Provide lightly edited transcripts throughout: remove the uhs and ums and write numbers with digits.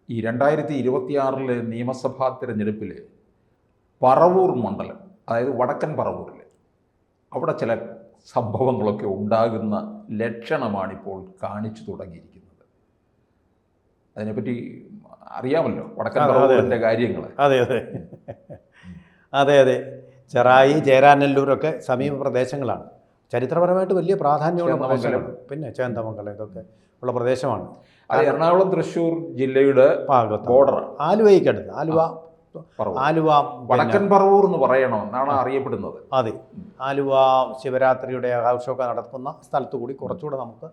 ഈ 2026 നിയമസഭാ തിരഞ്ഞെടുപ്പിൽ പറവൂർ മണ്ഡലം, അതായത് വടക്കൻ പറവൂരിൽ, അവിടെ ചില സംഭവങ്ങളൊക്കെ ഉണ്ടാകുന്ന ലക്ഷണമാണിപ്പോൾ കാണിച്ചു തുടങ്ങിയിരിക്കുന്നത്. അതിനെപ്പറ്റി അറിയാമല്ലോ, വടക്കൻ പറവൂരിൻ്റെ കാര്യങ്ങൾ. അതെ അതെ അതെ അതെ ചെറായി, ചേരാനെല്ലൂരൊക്കെ സമീപ പ്രദേശങ്ങളാണ്. ചരിത്രപരമായിട്ട് വലിയ പ്രാധാന്യമുള്ള പ്രദേശമാണ്. പിന്നെ ചേന്ദമംഗലം ഇതൊക്കെ ഉള്ള പ്രദേശമാണ്. അത് എറണാകുളം തൃശ്ശൂർ ജില്ലയുടെ ഭാഗത്ത് ബോർഡർ, ആലുവയ്ക്കടുത്ത്. ആലുവ വടക്കൻ പറവൂർ എന്ന് പറയണം എന്നാണ് അറിയപ്പെടുന്നത്. അതെ, ആലുവ ശിവരാത്രിയുടെ ആഘോഷമൊക്കെ നടക്കുന്ന സ്ഥലത്തു കൂടി കുറച്ചുകൂടെ നമുക്ക്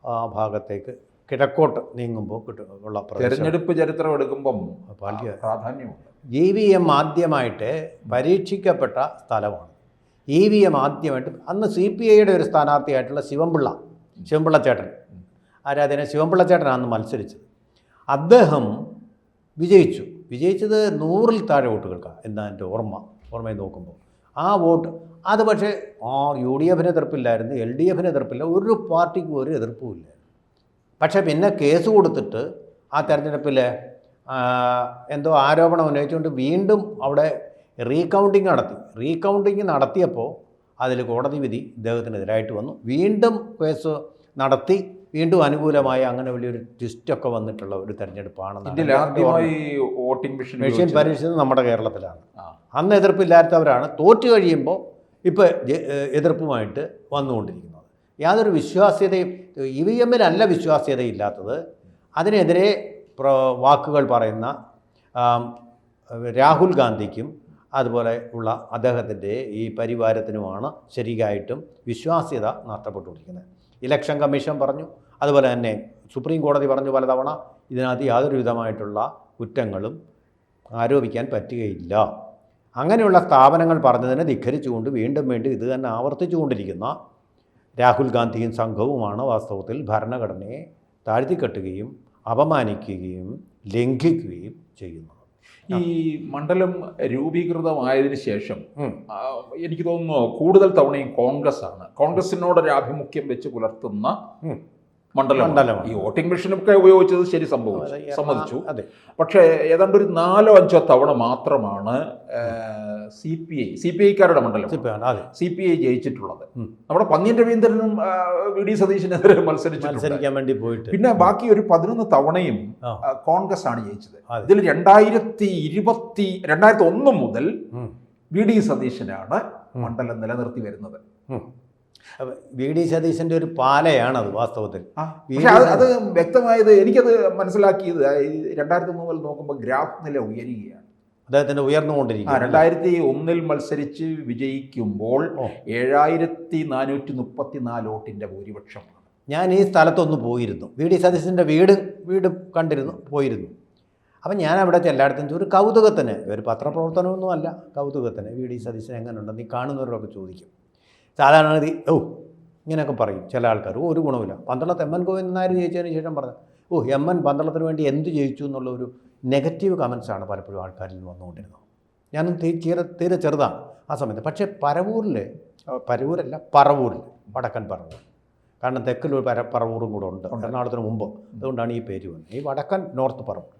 ആ ഭാഗത്തേക്ക് കിഴക്കോട്ട് നീങ്ങുമ്പോൾ ഉള്ള തെരഞ്ഞെടുപ്പ് ചരിത്രം എടുക്കുമ്പം പ്രാധാന്യമുണ്ട്. EVM ആദ്യമായിട്ട് പരീക്ഷിക്കപ്പെട്ട സ്ഥലമാണ്. EVM ആദ്യമായിട്ട് അന്ന് CPIയുടെ ഒരു സ്ഥാനാർത്ഥിയായിട്ടുള്ള ശിവൻപിള്ള ചേട്ടൻ, ആരാധന ശിവൻപിള്ള ചേട്ടനാണ് മത്സരിച്ചത്. അദ്ദേഹം വിജയിച്ചത് 100-ൽ താഴെ വോട്ടുകൾക്കാണ് എന്നാണ് എൻ്റെ ഓർമ്മയിൽ നോക്കുമ്പോൾ. ആ വോട്ട് അത് പക്ഷേ UDF എതിർപ്പില്ലായിരുന്നു, LDF എതിർപ്പില്ല, ഒരു പാർട്ടിക്കും ഒരു എതിർപ്പുമില്ല. പക്ഷേ പിന്നെ കേസ് കൊടുത്തിട്ട് ആ തെരഞ്ഞെടുപ്പിൽ എന്തോ ആരോപണം ഉന്നയിച്ചുകൊണ്ട് വീണ്ടും അവിടെ റീകൗണ്ടിങ് നടത്തിയപ്പോൾ അതിൽ കോടതി വിധി ഇദ്ദേഹത്തിനെതിരായിട്ട് വന്നു. വീണ്ടും കേസ് നടത്തി, വീണ്ടും അനുകൂലമായി. അങ്ങനെ വലിയൊരു ട്വിസ്റ്റൊക്കെ വന്നിട്ടുള്ള ഒരു തെരഞ്ഞെടുപ്പാണ്. മെഷീൻ പരീക്ഷിച്ചത് നമ്മുടെ കേരളത്തിലാണ്. അന്ന് എതിർപ്പില്ലാത്തവരാണ്. തോറ്റു കഴിയുമ്പോൾ ഇപ്പോൾ എതിർപ്പുമായിട്ട് വന്നുകൊണ്ടിരിക്കുന്നത്. യാതൊരു വിശ്വാസ്യതയും EVMലല്ല വിശ്വാസ്യതയില്ലാത്തത്. അതിനെതിരെ വാക്കുകൾ പറയുന്ന രാഹുൽ ഗാന്ധിക്കും അതുപോലെ ഉള്ള അദ്ദേഹത്തിൻ്റെ ഈ പരിവാരത്തിനുമാണ് ശരിയായിട്ടും വിശ്വാസ്യത നഷ്ടപ്പെട്ടുകൊണ്ടിരിക്കുന്നത്. ഇലക്ഷൻ കമ്മീഷൻ പറഞ്ഞു, അതുപോലെ തന്നെ സുപ്രീം കോടതി പറഞ്ഞു പലതവണ, ഇതിനകത്ത് യാതൊരു വിധമായിട്ടുള്ള കുറ്റങ്ങളും ആരോപിക്കാൻ പറ്റുകയില്ല. അങ്ങനെയുള്ള സ്ഥാപനങ്ങൾ പറഞ്ഞതിനെ ധിഖരിച്ചുകൊണ്ട് വീണ്ടും ഇത് തന്നെ ആവർത്തിച്ചുകൊണ്ടിരിക്കുന്ന രാഹുൽ ഗാന്ധിയും സംഘവുമാണ് വാസ്തവത്തിൽ ഭരണഘടനയെ താഴ്ത്തിക്കെട്ടുകയും അപമാനിക്കുകയും ലംഘിക്കുകയും ചെയ്യുന്നത്. ഈ മണ്ഡലം രൂപീകൃതമായതിനു ശേഷം എനിക്ക് തോന്നുന്നു കൂടുതൽ തവണയും കോൺഗ്രസിനോടൊരു ആഭിമുഖ്യം വെച്ച് പുലർത്തുന്ന മണ്ഡലം. ഈ വോട്ടിംഗ് മെഷീനൊക്കെ ഉപയോഗിച്ചത് ശരി സമ്മതിച്ചു. പക്ഷേ ഏതാണ്ട് ഒരു 4-5 തവണ മാത്രമാണ് CPIക്കാരുടെ മണ്ഡലം CPI ജയിച്ചിട്ടുള്ളത്. നമ്മുടെ പന്ന്യൻ രവീന്ദ്രനും VD സതീശനെതിരെ മത്സരിക്കാൻ വേണ്ടി പോയിട്ട്, പിന്നെ ബാക്കി ഒരു 11 തവണയും കോൺഗ്രസ് ആണ് ജയിച്ചത്. ഇതിൽ 2001 മുതൽ VD സതീശനാണ് മണ്ഡലം നിലനിർത്തി വരുന്നത്. VD സതീശൻ്റെ ഒരു പാലയാണ് അത് വാസ്തവത്തിൽ. അത് വ്യക്തമായത് എനിക്കത് മനസ്സിലാക്കിയത് 2003 മുതൽ നോക്കുമ്പോൾ ഗ്രാഫ് നില ഉയരുകയാണ്. അദ്ദേഹത്തിൻ്റെ ഉയർന്നുകൊണ്ടിരിക്കുക. 2001 മത്സരിച്ച് വിജയിക്കുമ്പോൾ 7434 വോട്ടിൻ്റെ ഭൂരിപക്ഷമാണ്. ഞാൻ ഈ സ്ഥലത്തൊന്ന് പോയിരുന്നു, VD സതീശൻ്റെ വീട് പോയിരുന്നു. അപ്പം ഞാൻ അവിടെ എല്ലായിടത്തും ഒരു കൗതുകത്തിന്, ഒരു പത്രപ്രവർത്തനമൊന്നും അല്ല, കൗതുകത്തിന് VD സതീശൻ എങ്ങനെയുണ്ടെന്ന് ഈ കാണുന്നവരൊക്കെ ചോദിക്കും. സാധാരണ ഇങ്ങനെയൊക്കെ പറയും ചില ആൾക്കാർ, ഒരു ഗുണമില്ല. പന്തളത്ത് MN ഗോവിന്ദൻ നായർ ജയിച്ചതിന് ശേഷം പറഞ്ഞു, MN പന്തളത്തിന് വേണ്ടി എന്ത് ജയിച്ചു എന്നുള്ള ഒരു നെഗറ്റീവ് കമൻസാണ് പലപ്പോഴും ആൾക്കാരിൽ നിന്ന് വന്നുകൊണ്ടിരുന്നത്. ഞാനും തീരെ ചെറുതാണ് ആ സമയത്ത്. പക്ഷേ പറവൂരിൽ വടക്കൻ പറവൂർ, കാരണം തെക്കിലൊരു പറവൂറും കൂടെ ഉണ്ട് എറണാകുളത്തിന് മുമ്പ്, അതുകൊണ്ടാണ് ഈ പേര് വന്നത്. ഈ വടക്കൻ നോർത്ത് പറവൂർ,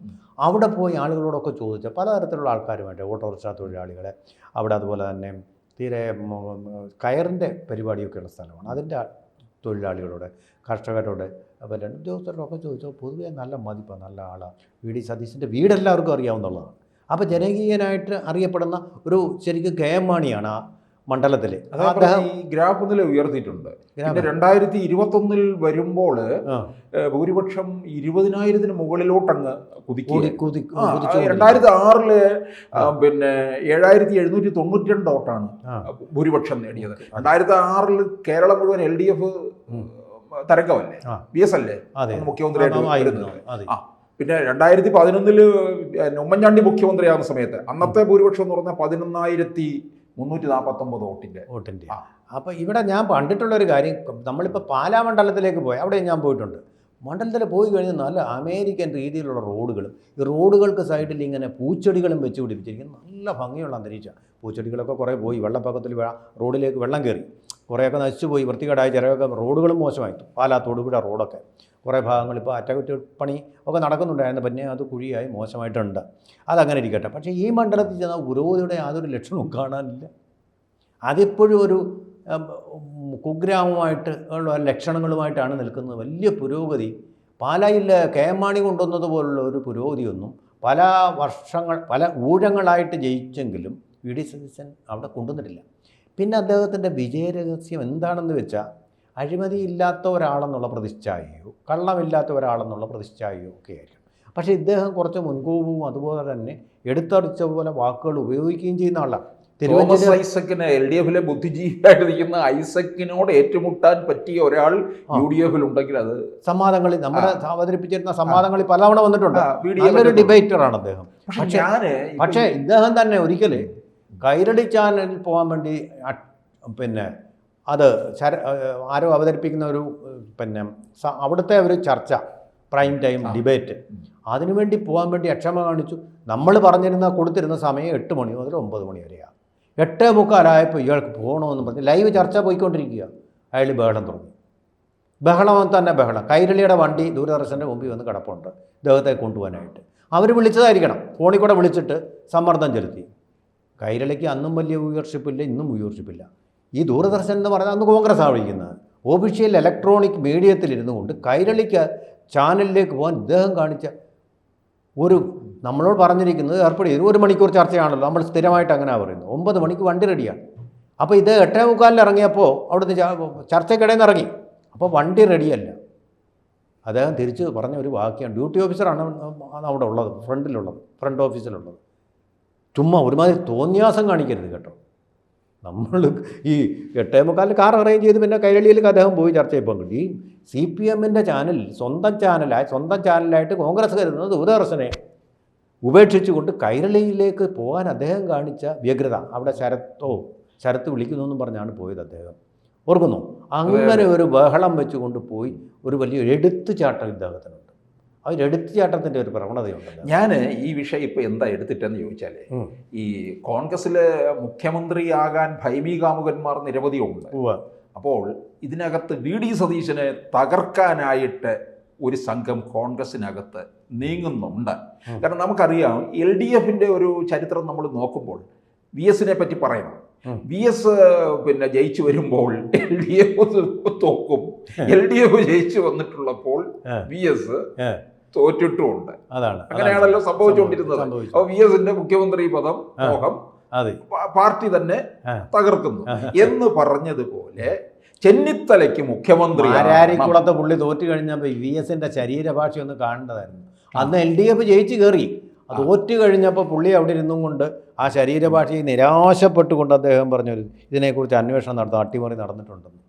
അവിടെ പോയി ആളുകളോടൊക്കെ ചോദിച്ച പലതരത്തിലുള്ള ആൾക്കാരുമായിട്ട്, ഓട്ടോറിക്ഷ തൊഴിലാളികളെ അവിടെ, അതുപോലെ തന്നെ തീരെ കയറിൻ്റെ പരിപാടിയൊക്കെയുള്ള സ്ഥലമാണ്, അതിൻ്റെ തൊഴിലാളികളോട്, കർഷകരോട്, അതുപോലെ ഉദ്യോഗസ്ഥരോടൊക്കെ ചോദിച്ചാൽ പൊതുവേ നല്ല മതിപ്പാണ്, നല്ല ആളാണ്. VD സതീശൻ്റെ വീടെല്ലാവർക്കും അറിയാവുന്നതാണ്. അപ്പോൾ ജനകീയനായിട്ട് അറിയപ്പെടുന്ന ഒരു ശരിക്കും KM മാണിയാണ് ആ മണ്ഡലത്തിൽ. അദ്ദേഹം ഈ ഗ്രാഫ് നില ഉയർത്തിയിട്ടുണ്ട്. 2021 വരുമ്പോൾ ഭൂരിപക്ഷം 20,000-ന് മുകളിലോട്ടങ്ങ് കുതിക്കും. 2006 പിന്നെ 7792 വോട്ടാണ് ഭൂരിപക്ഷം നേടിയത്. 2006 കേരളം മുഴുവൻ LDF തരംഗമല്ലേ, VS അല്ലേ മുഖ്യമന്ത്രിയായിട്ട് വരുന്നത്. പിന്നെ 2011 ഉമ്മൻചാണ്ടി മുഖ്യമന്ത്രിയാകുന്ന സമയത്ത് അന്നത്തെ ഭൂരിപക്ഷം എന്ന് പറഞ്ഞാൽ 11,349 വോട്ടിൻ്റെ. അപ്പോൾ ഇവിടെ ഞാൻ കണ്ടിട്ടുള്ളൊരു കാര്യം, നമ്മളിപ്പോൾ പാലാ മണ്ഡലത്തിലേക്ക് പോയി, അവിടെ ഞാൻ പോയിട്ടുണ്ട്. മണ്ഡലത്തിൽ പോയി കഴിഞ്ഞാൽ നല്ല അമേരിക്കൻ രീതിയിലുള്ള റോഡുകളും, ഈ റോഡുകൾക്ക് സൈഡിൽ ഇങ്ങനെ പൂച്ചെടികളും വെച്ച് പിടിപ്പിച്ചിരിക്കുന്നത് നല്ല ഭംഗിയുള്ള അന്തരീക്ഷമാണ്. പൂച്ചെടികളൊക്കെ കുറേ പോയി, വെള്ളപ്പൊക്കത്തിൽ റോഡിലേക്ക് വെള്ളം കയറി, കുറേയൊക്കെ നശിച്ചു പോയി, വൃത്തികേടായി, ചിലവൊക്കെ റോഡുകളും മോശമായി. പാലാ തൊടുപുഴ റോഡൊക്കെ കുറേ ഭാഗങ്ങൾ ഇപ്പോൾ അറ്റകുറ്റപ്പണി ഒക്കെ നടക്കുന്നുണ്ടായിരുന്നു, പിന്നെ അത് കുഴിയായി മോശമായിട്ടുണ്ട്. അതങ്ങനെ ഇരിക്കട്ടെ. പക്ഷേ ഈ മണ്ഡലത്തിൽ ചെന്നാൽ പുരോഗതിയുടെ യാതൊരു ലക്ഷണവും കാണാനില്ല. അതിപ്പോഴും ഒരു കുഗ്രാമമായിട്ട് ഉള്ള ലക്ഷണങ്ങളുമായിട്ടാണ് നിൽക്കുന്നത്. വലിയ പുരോഗതി പാലായിൽ കെ എം മാണി കൊണ്ടുവന്നതുപോലുള്ള ഒരു പുരോഗതിയൊന്നും പല ഊഴങ്ങളായിട്ട് ജയിച്ചെങ്കിലും വി ഡി സതീശൻ അവിടെ കൊണ്ടുവന്നിട്ടില്ല. പിന്നെ അദ്ദേഹത്തിൻ്റെ വിജയരഹസ്യം എന്താണെന്ന് വെച്ചാൽ അഴിമതിയില്ലാത്ത ഒരാളെന്നുള്ള പ്രതിച്ഛായയോ കള്ളമില്ലാത്ത ഒരാളെന്നുള്ള പ്രതിച്ഛായയോ ഒക്കെ ആയിരിക്കും. പക്ഷേ ഇദ്ദേഹം കുറച്ച് മുൻകൂറും അതുപോലെ തന്നെ എടുത്തറിച്ച പോലെ വാക്കുകൾ ഉപയോഗിക്കുകയും ചെയ്യുന്ന ആളാണ്. തോമസ് ഐസക്കിന് LDF ബുദ്ധിജീവിയായിട്ട് നിൽക്കുന്ന ഐസക്കിനോട് ഏറ്റുമുട്ടാൻ പറ്റിയ ഒരാൾ UDF ഉണ്ടെങ്കിൽ അത് സംവാദങ്ങളിൽ നമ്മുടെ അവതരിപ്പിച്ചിരുന്ന സംവാദങ്ങളിൽ പലതവണ വന്നിട്ടുണ്ട്. നല്ലൊരു ഡിബേറ്ററാണ് അദ്ദേഹം. പക്ഷേ ഇദ്ദേഹം തന്നെ ഒരിക്കൽ കൈരളി ചാനലിൽ പോകാൻ വേണ്ടി പിന്നെ അത് ആരോ അവതരിപ്പിക്കുന്ന ഒരു പിന്നെ അവിടുത്തെ ഒരു ചർച്ച, പ്രൈം ടൈം ഡിബേറ്റ്, അതിനുവേണ്ടി പോകാൻ വേണ്ടി അക്ഷമ കാണിച്ചു. നമ്മൾ കൊടുത്തിരുന്ന സമയം 8 മണി മുതൽ 9 മണി വരെയാണ്. 8:45 ഇയാൾക്ക് പോകണമെന്ന് പറഞ്ഞ് ലൈവ് ചർച്ച പോയിക്കൊണ്ടിരിക്കുക. അയാൾ ബഹളം തുടങ്ങി. ബഹളം. കൈരളിയുടെ വണ്ടി ദൂരദർശൻ്റെ മുമ്പിൽ വന്ന് കിടപ്പുണ്ട് ഇദ്ദേഹത്തെ കൊണ്ടുപോകാനായിട്ട്. അവർ വിളിച്ചതായിരിക്കണം, ഫോണിൽ കൂടെ വിളിച്ചിട്ട് സമ്മർദ്ദം ചെലുത്തി. കൈരളിക്ക് അന്നും വലിയ വ്യൂവർഷിപ്പില്ല, ഇന്നും വ്യൂവർഷിപ്പില്ല. ഈ ദൂരദർശൻ എന്ന് പറഞ്ഞാൽ അന്ന് കോൺഗ്രസ്സാണ് വിളിക്കുന്നത്. ഒഫീഷ്യൽ ഇലക്ട്രോണിക് മീഡിയത്തിലിരുന്നു കൊണ്ട് കൈരളിക്ക് ചാനലിലേക്ക് പോകാൻ ഇദ്ദേഹം കാണിച്ച ഒരു, നമ്മളോട് പറഞ്ഞിരിക്കുന്നത് ഏർപ്പെടുത്തി 1 മണിക്കൂർ ചർച്ചയാണല്ലോ, നമ്മൾ സ്ഥിരമായിട്ട് അങ്ങനെ പറയുന്നത്. 9 മണിക്ക് വണ്ടി റെഡിയാണ്. അപ്പോൾ ഇത് 8:45 ഇറങ്ങിയപ്പോൾ അവിടുന്ന് ചർച്ചയ്ക്കിടയിൽ നിന്ന് ഇറങ്ങി. അപ്പോൾ വണ്ടി റെഡിയല്ല. അദ്ദേഹം തിരിച്ച് പറഞ്ഞ ഒരു വാക്യമാണ്, ഡ്യൂട്ടി ഓഫീസറാണ് അവിടെ ഉള്ളത്, ഫ്രണ്ട് ഓഫീസിലുള്ളത്. ചുമ്മാ ഒരുമാതിരി തോന്നിയാസം കാണിക്കരുത് കേട്ടോ. നമ്മൾ ഈ 8:45 കാർ അറേഞ്ച് ചെയ്ത് പിന്നെ കൈരളിയിലേക്ക് അദ്ദേഹം പോയി ചർച്ചയിൽ പങ്കെടുത്തു. ഈ CPMൻ്റെ ചാനലിൽ സ്വന്തം ചാനലായിട്ട് കോൺഗ്രസ് കരുതുന്നത് ദൂരദർശനെ ഉപേക്ഷിച്ചുകൊണ്ട് കൈരളിയിലേക്ക് പോകാൻ അദ്ദേഹം കാണിച്ച വ്യഗ്രത. അവിടെ ശരത്ത് വിളിക്കുന്നു പറഞ്ഞാണ് പോയത് അദ്ദേഹം. ഓർക്കുന്നു? അങ്ങനെ ഒരു ബഹളം വെച്ചുകൊണ്ട് പോയി ഒരു വലിയ എടുത്തുചാട്ടം ഇദ്ദേഹത്തിനുണ്ട്. ആ ഒരു എടുത്തുചാട്ടത്തിൻ്റെ ഒരു പ്രവണതയുണ്ട്. ഞാൻ ഈ വിഷയം ഇപ്പോൾ എന്താ എടുത്തിട്ടെന്ന് ചോദിച്ചാൽ, ഈ കോൺഗ്രസ്സിലെ മുഖ്യമന്ത്രിയാകാൻ ഭൈമി കാമുകന്മാർ നിരവധി ഉണ്ട്. അപ്പോൾ ഇതിനകത്ത് VD സതീശനെ തകർക്കാനായിട്ട് ഒരു സംഘം കോൺഗ്രസ്സിനകത്ത് നീങ്ങുന്നുണ്ട്. കാരണം നമുക്കറിയാം LDF ഒരു ചരിത്രം നമ്മൾ നോക്കുമ്പോൾ VS പറ്റി പറയണം. VS പിന്നെ ജയിച്ചു വരുമ്പോൾ LDF തോക്കും. LDF ജയിച്ചു വന്നിട്ടുള്ളപ്പോൾ VS തോറ്റിട്ടുമുണ്ട്. അങ്ങനെയാണല്ലോ സംഭവിച്ചുകൊണ്ടിരുന്നത്. അപ്പോൾ VS മുഖ്യമന്ത്രി പദം മോഹം പാർട്ടി തന്നെ തകർക്കുന്നു എന്ന് പറഞ്ഞതുപോലെ ചെന്നിത്തലയ്ക്ക് മുഖ്യമന്ത്രി ആരാരിക്കുളത്തെ പുള്ളി തോറ്റു കഴിഞ്ഞപ്പോൾ VS ശരീരഭാഷ ഒന്ന് കാണേണ്ടതായിരുന്നു. അന്ന് LDF ജയിച്ച് കയറി, അത് തോറ്റു കഴിഞ്ഞപ്പോൾ പുള്ളി അവിടെ ഇരുന്നും കൊണ്ട് ആ ശരീരഭാഷയെ നിരാശപ്പെട്ടുകൊണ്ട് അദ്ദേഹം പറഞ്ഞൊരു ഇതിനെക്കുറിച്ച് അന്വേഷണം നടത്താൻ അട്ടിമറി നടന്നിട്ടുണ്ടെന്ന്.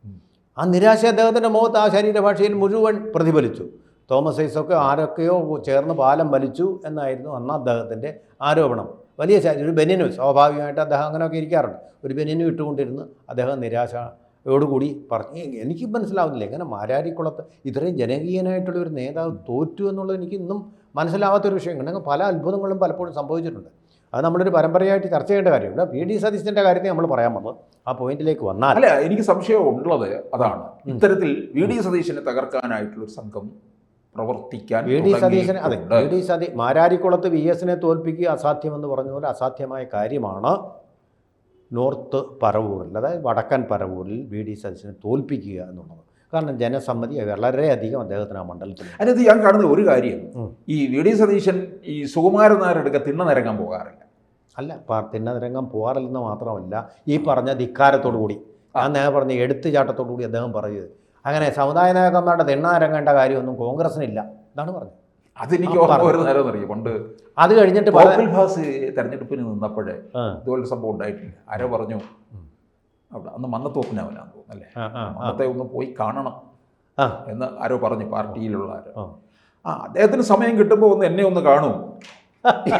ആ നിരാശ അദ്ദേഹത്തിൻ്റെ മുഖത്ത് ആ ശരീരഭാഷയിൽ മുഴുവൻ പ്രതിഫലിച്ചു. തോമസ് ഐസക്ക് ആരൊക്കെയോ ചേർന്ന് പാലം വലിച്ചു എന്നായിരുന്നു അന്ന് അദ്ദേഹത്തിൻ്റെ ആരോപണം. വലിയ ഒരു ബനിയനും സ്വാഭാവികമായിട്ട് അദ്ദേഹം അങ്ങനെയൊക്കെ ഇരിക്കാറുണ്ട്. ഒരു ബനിയനും ഇട്ടുകൊണ്ടിരുന്ന് അദ്ദേഹം നിരാശയോടുകൂടി പറഞ്ഞു. എനിക്ക് മനസ്സിലാവുന്നില്ല എങ്ങനെ മാരാരിക്കുളത്ത് ഇത്രയും ജനകീയനായിട്ടുള്ള ഒരു നേതാവ് തോറ്റു എന്നുള്ളത് എനിക്ക് ഇന്നും മനസ്സിലാവാത്തൊരു വിഷയം. അങ്ങനെ പല അത്ഭുതങ്ങളും പലപ്പോഴും സംഭവിച്ചിട്ടുണ്ട്. അത് നമ്മളൊരു പരമ്പരയായിട്ട് ചർച്ച ചെയ്യേണ്ട കാര്യമുണ്ട്. VD സതീശൻ്റെ കാര്യത്തെ നമ്മൾ പറയാൻ വന്നത് ആ പോയിന്റിലേക്ക് വന്നാൽ അല്ല, എനിക്ക് സംശയം ഉള്ളത് അതാണ്. ഇത്തരത്തിൽ VD സതീശനെ തകർക്കാനായിട്ടുള്ളൊരു സംഘം പ്രവർത്തിക്കാൻ മാരാരിക്കുളത്ത് VS തോൽപ്പിക്കുക അസാധ്യമെന്ന് പറഞ്ഞ പോലെ അസാധ്യമായ കാര്യമാണ് നോർത്ത് പറവൂരിൽ, അതായത് വടക്കൻ പറവൂരിൽ VD സതീശനെ തോൽപ്പിക്കുക എന്നുള്ളത്. കാരണം ജനസമ്മതി വളരെയധികം അദ്ദേഹത്തിന് ആ മണ്ഡലത്തിൽ. അതിനകത്ത് ഞാൻ കാണുന്ന ഒരു കാര്യം, ഈ VD സതീശൻ ഈ സുകുമാരൻ നായരുടെ തിണ്ണ നിരങ്ങാൻ പോകാറില്ല. അല്ല, തിണ്ണ നിരങ്ങാൻ പോകാറില്ലെന്ന് മാത്രമല്ല, ഈ പറഞ്ഞ ധിക്കാരത്തോടു കൂടി, ഞാൻ നേരെ പറഞ്ഞ എടുത്തുചാട്ടത്തോടു കൂടി അദ്ദേഹം പറയുന്നത്. അങ്ങനെ സമുദായ നേതാക്കന്മാരുടെ തിണ്ണ നിരങ്ങേണ്ട കാര്യമൊന്നും കോൺഗ്രസിനില്ല എന്നാണ് പറഞ്ഞത്. അതെനിക്ക് ഓർമ്മ പണ്ട് അത് കഴിഞ്ഞിട്ട് തെരഞ്ഞെടുപ്പിന് നിന്നപ്പോഴേ ഇതുപോലെ സംഭവം ഉണ്ടായിട്ടില്ല. ആരോ പറഞ്ഞു അവിടെ അന്ന് മന്നത്തോപ്പിനവനാന്ന് തോന്നുന്നല്ലേ, മന്നത്തെ ഒന്ന് പോയി കാണണം എന്ന് ആരോ പറഞ്ഞു, പാർട്ടിയിലുള്ള ആരോ. അദ്ദേഹത്തിന് സമയം കിട്ടുമ്പോൾ ഒന്ന് എന്നെ ഒന്ന് കാണൂ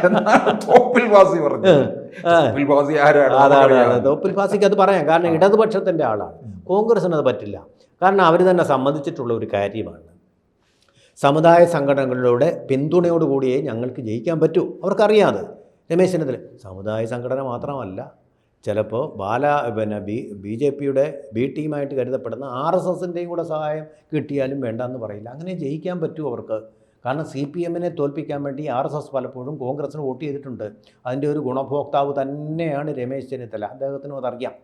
എന്നാണ് തോപ്പിൽ ഫാസി പറഞ്ഞത്. തോപ്പിൽ ഫാസി ആരാണ്? തോപ്പിൽ ഫാസിക്ക് അത് പറയാം, കാരണം ഇടതുപക്ഷത്തിൻ്റെ ആളാണ്. കോൺഗ്രസിന് അത് പറ്റില്ല. കാരണം അവർ തന്നെ സമ്മതിച്ചിട്ടുള്ള ഒരു കാര്യമാണ്, സമുദായ സംഘടനകളുടെ പിന്തുണയോടുകൂടിയേ ഞങ്ങൾക്ക് ജയിക്കാൻ പറ്റൂ. അവർക്കറിയാതെ രമേശ് ചെന്നിത്തല സമുദായ സംഘടന മാത്രമല്ല, ചിലപ്പോൾ ബി ജെ പിയുടെ ബി ടീമായിട്ട് കരുതപ്പെടുന്ന RSSൻ്റെയും കൂടെ സഹായം കിട്ടിയാലും വേണ്ടെന്ന് പറയില്ല. അങ്ങനെ ജയിക്കാൻ പറ്റുമോ അവർക്ക്? കാരണം CPM-നെ തോൽപ്പിക്കാൻ വേണ്ടി RSS പലപ്പോഴും കോൺഗ്രസ്സിന് വോട്ട് ചെയ്തിട്ടുണ്ട്. അതിൻ്റെ ഒരു ഗുണഭോക്താവ് തന്നെയാണ് രമേശ് ചെന്നിത്തല. അദ്ദേഹത്തിനും അതറിയാം.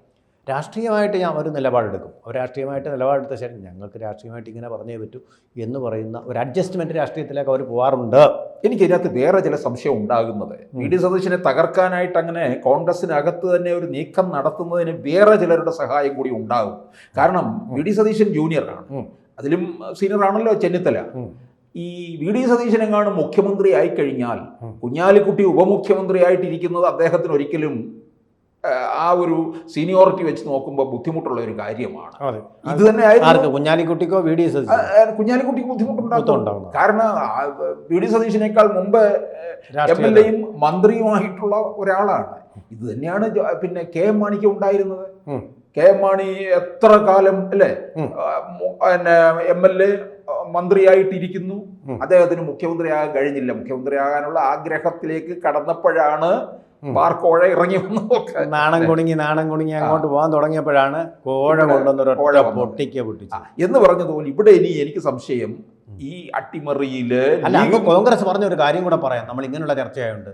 രാഷ്ട്രീയമായിട്ട് ഞാൻ ഒരു നിലപാടെടുക്കും. രാഷ്ട്രീയമായിട്ട് നിലപാടെടുത്ത ശരി ഞങ്ങൾക്ക് രാഷ്ട്രീയമായിട്ട് ഇങ്ങനെ പറഞ്ഞേ പറ്റൂ എന്ന് പറയുന്ന ഒരു അഡ്ജസ്റ്റ്മെൻറ്റ് രാഷ്ട്രീയത്തിലേക്ക് അവർ പോകാറുണ്ട്. എനിക്കിതിനകത്ത് വേറെ ചില സംശയം ഉണ്ടാകുന്നത്, VD സതീശനെ തകർക്കാനായിട്ട് അങ്ങനെ കോൺഗ്രസിനകത്ത് തന്നെ ഒരു നീക്കം നടത്തുന്നതിന് വേറെ ചിലരുടെ സഹായം കൂടി ഉണ്ടാകും. കാരണം VD സതീശൻ ജൂനിയറാണ്, അതിലും സീനിയർ ആണല്ലോ ചെന്നിത്തല. ഈ VD സതീശനെങ്ങാനും മുഖ്യമന്ത്രി ആയിക്കഴിഞ്ഞാൽ കുഞ്ഞാലിക്കുട്ടി ഉപമുഖ്യമന്ത്രി ആയിട്ടിരിക്കുന്നത് അദ്ദേഹത്തിന് ഒരിക്കലും ആ ഒരു സീനിയോറിറ്റി വെച്ച് നോക്കുമ്പോൾ ബുദ്ധിമുട്ടുള്ള ഒരു കാര്യമാണ്. ഇത് തന്നെ ആയിരുന്നു കുഞ്ഞാലിക്കുട്ടിക്കോ കുഞ്ഞാലിക്കുട്ടിക്ക് ബുദ്ധിമുട്ടുണ്ടാകും. കാരണം VD സതീശനേക്കാൾ മുമ്പ് MLA-യും മന്ത്രിയുമായിട്ടുള്ള ഒരാളാണ്. ഇത് തന്നെയാണ് പിന്നെ KM മാണിക്ക് ഉണ്ടായിരുന്നത്. KM മാണി എത്ര കാലം അല്ലേ പിന്നെ MLA മന്ത്രിയായിട്ടിരിക്കുന്നു, അദ്ദേഹത്തിന് മുഖ്യമന്ത്രിയാകാൻ കഴിഞ്ഞില്ല. മുഖ്യമന്ത്രിയാകാനുള്ള ആഗ്രഹത്തിലേക്ക് കടന്നപ്പോഴാണ് പാർക്കോഴ ഇറങ്ങി വന്നതൊക്കെ നാണം കുണുങ്ങി അങ്ങോട്ട് പോകാൻ തുടങ്ങിയപ്പോഴാണ് കോഴ കൊണ്ടുവന്നൊരു പൊട്ടിച്ചു എന്ന് പറഞ്ഞതുപോലെ ഇവിടെ ഇനി എനിക്ക് സംശയം ഈ അട്ടിമറിയില് അങ്ങ് കോൺഗ്രസ് പറഞ്ഞ ഒരു കാര്യം കൂടെ പറയാം. നമ്മൾ ഇങ്ങനെയുള്ള ചർച്ചയായുണ്ട്.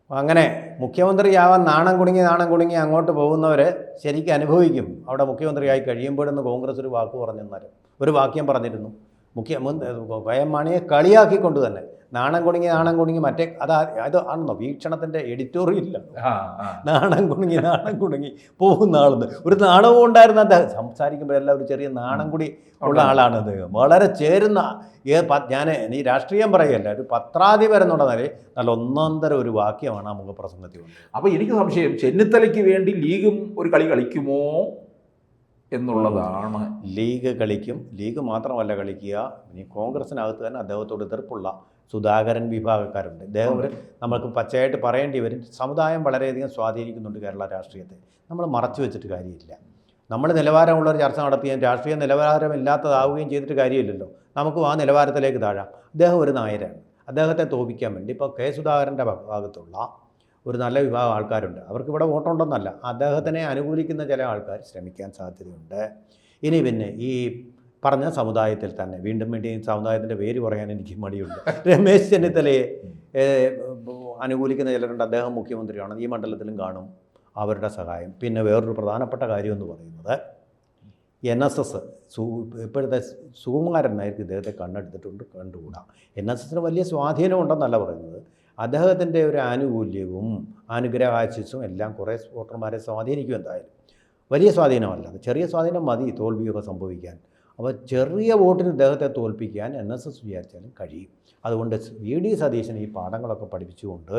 അങ്ങനെ മുഖ്യമന്ത്രിയാവാൻ നാണം കുണുങ്ങി അങ്ങോട്ട് പോകുന്നവർ ശരിക്കും അനുഭവിക്കും. അവിടെ മുഖ്യമന്ത്രിയായി കഴിയുമ്പോഴെന്ന് കോൺഗ്രസ് ഒരു വാക്ക് പറഞ്ഞെന്നാലും ഒരു വാക്യം പറഞ്ഞിരുന്നു. KM മാണിയെ കളിയാക്കിക്കൊണ്ട് തന്നെ നാണം കുണുങ്ങി മറ്റേ അത് ആണെന്നോ വീക്ഷണത്തിൻ്റെ എഡിറ്റോറിയലില്ല. നാണം കുണുങ്ങി പോകുന്ന ആളെന്ന് ഒരു നാണവും ഉണ്ടായിരുന്ന അദ്ദേഹം സംസാരിക്കുമ്പോഴെല്ലാം ഒരു ചെറിയ നാണം കൂടി ഉള്ള ആളാണ് അദ്ദേഹം. വളരെ ചേരുന്ന ഞാൻ ഈ രാഷ്ട്രീയം പറയുകയല്ല, ഒരു പത്രാധിപർ എന്നുള്ള നിലയിൽ നല്ല ഒന്നാന്തര ഒരു വാക്യമാണ് ആ മുഖപ്രസംഗത്തിൽ. അപ്പോൾ എനിക്ക് സംശയം ചെന്നിത്തലയ്ക്ക് വേണ്ടി ലീഗും ഒരു കളി കളിക്കുമോ എന്നുള്ളതാണ്. ലീഗ് കളിക്കും. ലീഗ് മാത്രമല്ല കളിക്കുക, ഇനി കോൺഗ്രസിനകത്ത് തന്നെ അദ്ദേഹത്തോട് എതിർപ്പുള്ള സുധാകരൻ വിഭാഗക്കാരുണ്ട്. ഇദ്ദേഹം നമുക്ക് പച്ചയായിട്ട് പറയേണ്ടി വരും. സമുദായം വളരെയധികം സ്വാധീനിക്കുന്നുണ്ട് കേരള രാഷ്ട്രീയത്തെ. നമ്മൾ മറച്ചു വെച്ചിട്ട് കാര്യമില്ല. നമ്മൾ നിലവാരമുള്ളൊരു ചർച്ച നടത്തുകയും രാഷ്ട്രീയ നിലവാരമില്ലാത്തതാവുകയും ചെയ്തിട്ട് കാര്യമില്ലല്ലോ. നമുക്കും ആ നിലവാരത്തിലേക്ക് താഴാം. അദ്ദേഹം ഒരു നായരാണ്. അദ്ദേഹത്തെ തോൽപ്പിക്കാൻ വേണ്ടി ഇപ്പോൾ സുധാകരൻ്റെ ഭാഗത്തുള്ള ഒരു നല്ല വിഭാഗം ആൾക്കാരുണ്ട്. അവർക്കിവിടെ വോട്ടുണ്ടെന്നല്ല, അദ്ദേഹത്തിനെ അനുകൂലിക്കുന്ന ചില ആൾക്കാർ ശ്രമിക്കാൻ സാധ്യതയുണ്ട്. ഇനി പിന്നെ ഈ പറഞ്ഞ സമുദായത്തിൽ തന്നെ വീണ്ടും സമുദായത്തിൻ്റെ പേര് പറയാൻ എനിക്ക് മടിയുണ്ട്. രമേശ് ചെന്നിത്തലയെ അനുകൂലിക്കുന്ന ചിലരുണ്ട്. അദ്ദേഹം മുഖ്യമന്ത്രിയാണ്, ഈ മണ്ഡലത്തിലും കാണും അവരുടെ സഹായം. പിന്നെ വേറൊരു പ്രധാനപ്പെട്ട കാര്യമെന്ന് പറയുന്നത് NSS ഇപ്പോഴത്തെ സുകുമാരൻ നായർക്ക് ഇദ്ദേഹത്തെ കണ്ടുകൂടാ. NSS വലിയ സ്വാധീനമുണ്ടെന്നല്ല പറയുന്നത്. അദ്ദേഹത്തിൻ്റെ ഒരു ആനുകൂല്യവും അനുഗ്രഹാശിസും എല്ലാം കുറേ വോട്ടർമാരെ സ്വാധീനിക്കും. എന്തായാലും വലിയ സ്വാധീനമല്ല, ചെറിയ സ്വാധീനം മതി തോൽവിയൊക്കെ സംഭവിക്കാൻ. അപ്പോൾ ചെറിയ വോട്ടിന് ഇദ്ദേഹത്തെ തോൽപ്പിക്കാൻ NSS വിചാരിച്ചാലും കഴിയും. അതുകൊണ്ട് VD സതീശൻ ഈ പാഠങ്ങളൊക്കെ പഠിപ്പിച്ചുകൊണ്ട്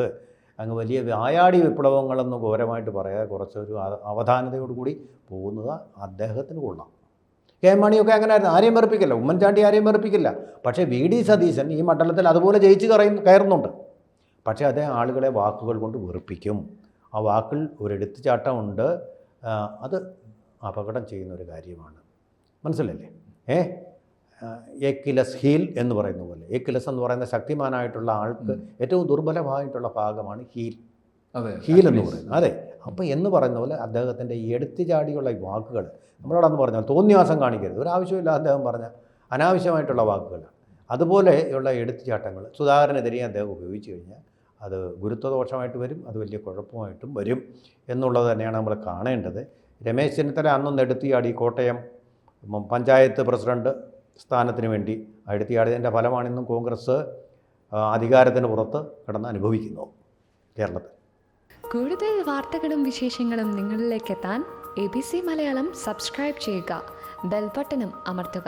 അങ്ങ് വലിയ വ്യായാടി വിപ്ലവങ്ങളെന്ന് ഘോരമായിട്ട് പറയാതെ കുറച്ചൊരു അവധാനതയോടുകൂടി പോകുന്നത് അദ്ദേഹത്തിന് കൊള്ളാം. KM മാണിയൊക്കെ അങ്ങനെ ആയിരുന്നു. ആരെയും വെറുപ്പിക്കില്ല, ഉമ്മൻചാണ്ടി ആരെയും വെറുപ്പിക്കില്ല. പക്ഷേ VD സതീശൻ ഈ മണ്ഡലത്തിൽ അതുപോലെ ജയിച്ച് കയറുന്നുണ്ട്. പക്ഷേ അദ്ദേഹം ആളുകളെ വാക്കുകൾ കൊണ്ട് വെറുപ്പിക്കും. ആ വാക്കിൽ ഒരെടുത്തുചാട്ടമുണ്ട്. അത് അപകടം ചെയ്യുന്ന ഒരു കാര്യമാണ്. മനസ്സിലല്ലേ? ഏക്കിലസ് ഹീൽ എന്ന് പറയുന്ന പോലെ, ഏക്കിലസ് എന്ന് പറയുന്ന ശക്തിമാനായിട്ടുള്ള ആൾക്ക് ഏറ്റവും ദുർബലമായിട്ടുള്ള ഭാഗമാണ് ഹീൽ എന്ന് പറയുന്നത്. അതെ. അപ്പോൾ എന്ന് പറയുന്ന പോലെ അദ്ദേഹത്തിൻ്റെ എടുത്തുചാടിയുള്ള ഈ വാക്കുകൾ നമ്മളോടന്ന് പറഞ്ഞാൽ തോന്നിവാസം കാണിക്കരുത്. ഒരാവശ്യമില്ല അദ്ദേഹം പറഞ്ഞ അനാവശ്യമായിട്ടുള്ള വാക്കുകളാണ്. അതുപോലെയുള്ള എടുത്തുചാട്ടങ്ങൾ സുധാകരനെതിരെ അദ്ദേഹം ഉപയോഗിച്ച് കഴിഞ്ഞാൽ അത് ഗുരുത്വദോഷമായിട്ട് വരും, അത് വലിയ കുഴപ്പമായിട്ടും വരും എന്നുള്ളത് തന്നെയാണ് നമ്മൾ കാണേണ്ടത്. രമേശ് ചെന്നിത്തല അന്നൊന്ന് എടുത്തിയാടി കോട്ടയം പഞ്ചായത്ത് പ്രസിഡന്റ് സ്ഥാനത്തിന് വേണ്ടി എടുത്തിയാടിയതിൻ്റെ ഫലമാണിന്നും കോൺഗ്രസ് അധികാരത്തിന് പുറത്ത് കിടന്ന് അനുഭവിക്കുന്നു കേരളത്തിൽ. കൂടുതൽ വാർത്തകളും വിശേഷങ്ങളും നിങ്ങളിലേക്ക് എത്താൻ ABC മലയാളം സബ്സ്ക്രൈബ് ചെയ്യുക, ബെൽ ബട്ടണും അമർത്തുക.